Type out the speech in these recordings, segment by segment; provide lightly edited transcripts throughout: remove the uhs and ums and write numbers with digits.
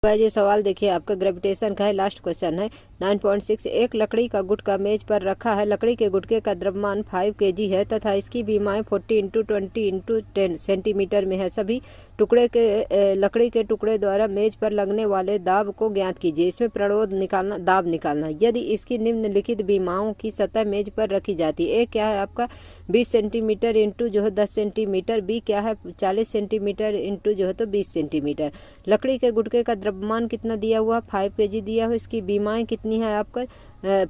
ये सवाल देखिए आपका ग्रेविटेशन का है। लास्ट क्वेश्चन है 9.6। एक लकड़ी का गुटका मेज पर रखा है। लकड़ी के गुटके का द्रव्यमान 5 kg है तथा इसकी बीमाएं 40 × 20 × 10 सेंटीमीटर में है। सभी लकड़ी के टुकड़े द्वारा मेज पर लगने वाले दाब को ज्ञात कीजिए। इसमें प्रणोद निकालना, दाब निकालना। यदि इसकी निम्नलिखित बीमाओं की सतह मेज पर रखी जाती है। ए क्या है आपका 20 सेंटीमीटर इंटू जो है 10 सेंटीमीटर। बी क्या है 40 सेंटीमीटर इंटू जो है तो 20 सेंटीमीटर। लकड़ी के गुटके का द्रव्यमान कितना दिया हुआ 5 kg दिया हुआ। इसकी बीमाएं कितनी है आपका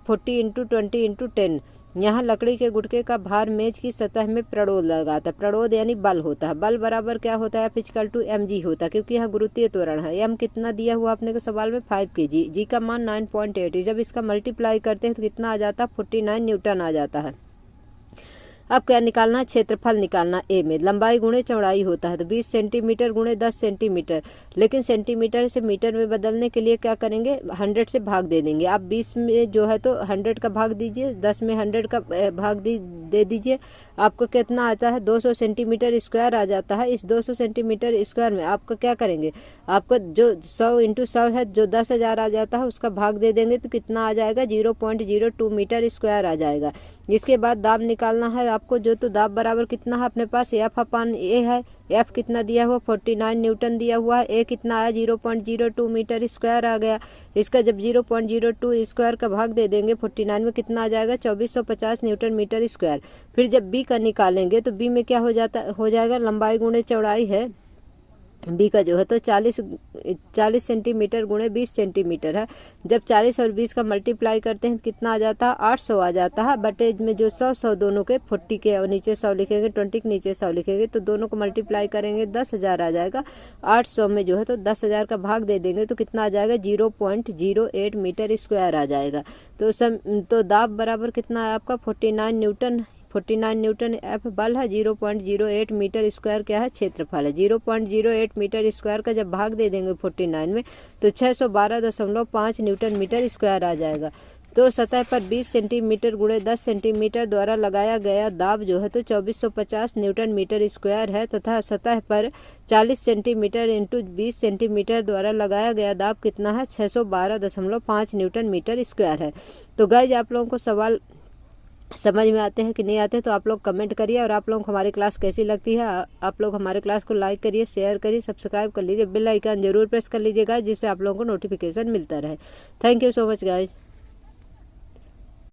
40 × 20 × 10। यहाँ लकड़ी के गुटके का भार मेज की सतह में प्रणोद लगाता है। प्रणोद यानी बल होता है। बल बराबर क्या होता है F = mg होता है, क्योंकि यहाँ गुरुत्वीय त्वरण है। m कितना दिया हुआ आपने को सवाल में 5 kg। जी का मान 9.8। जब इसका मल्टीप्लाई करते हैं तो कितना आ जाता है 49 न्यूटन आ जाता है। अब क्या निकालना है, क्षेत्रफल निकालना। ए में लंबाई गुणे चौड़ाई होता है तो 20 सेंटीमीटर गुणे 10 सेंटीमीटर। लेकिन सेंटीमीटर से मीटर में बदलने के लिए क्या करेंगे 100 से भाग दे देंगे। आप 20 में जो है तो 100 का भाग दीजिए, 10 में 100 का भाग दे दीजिए। आपको कितना आता है 200 सेंटीमीटर स्क्वायर आ जाता है। इस 200 सेंटीमीटर स्क्वायर में आपका क्या करेंगे, आपका जो 100 × 100 है जो 10,000 आ जाता है उसका भाग दे देंगे तो कितना आ जाएगा 0.02 मीटर स्क्वायर आ जाएगा। इसके बाद दाब निकालना है आपको। जो तो दाब बराबर कितना है अपने पास F/A है। F कितना दिया हुआ 49 न्यूटन दिया हुआ है। A कितना आया 0.02 मीटर स्क्वायर आ गया। इसका जब 0.02 स्क्वायर का भाग दे देंगे 49 में कितना आ जाएगा 2450 न्यूटन मीटर स्क्वायर। फिर जब B का निकालेंगे तो B में क्या हो जाएगा लंबाई गुणे चौड़ाई है। बी का जो है तो 40 सेंटीमीटर गुणे 20 सेंटीमीटर है। जब 40 और 20 का मल्टीप्लाई करते हैं कितना आ जाता है 800 आ जाता है। बटे में जो 100 दोनों के 40 के और नीचे 100 लिखेंगे, 20 के नीचे 100 लिखेंगे तो दोनों को मल्टीप्लाई करेंगे 10,000 आ जाएगा। 800 में जो है तो 10,000 का भाग दे देंगे तो कितना आ जाएगा 0.08 मीटर स्क्वायर आ जाएगा। तो दाब बराबर कितना है आपका 49 न्यूटन। 49 न्यूटन F बल है। 0.08 मीटर स्क्वायर क्या है क्षेत्रफल है। 0.08 मीटर स्क्वायर का जब भाग दे देंगे 49 में तो 612.5 न्यूटन मीटर स्क्वायर आ जाएगा। तो सतह पर 20 सेंटीमीटर गुणे 10 सेंटीमीटर द्वारा लगाया गया दाब जो है तो 2450 न्यूटन मीटर स्क्वायर है तथा सतह पर 40 सेंटीमीटर इंटू 20 सेंटीमीटर द्वारा लगाया गया दाब कितना है 612.5 न्यूटन मीटर स्क्वायर है। तो गाइस आप लोगों को सवाल समझ में आते हैं कि नहीं आते तो आप लोग कमेंट करिए। और आप लोगों को हमारी क्लास कैसी लगती है आप लोग हमारे क्लास को लाइक करिए, शेयर करिए, सब्सक्राइब कर लीजिए, बेल आइकन जरूर प्रेस कर लीजिएगा जिससे आप लोगों को नोटिफिकेशन मिलता रहे। Thank you so much guys.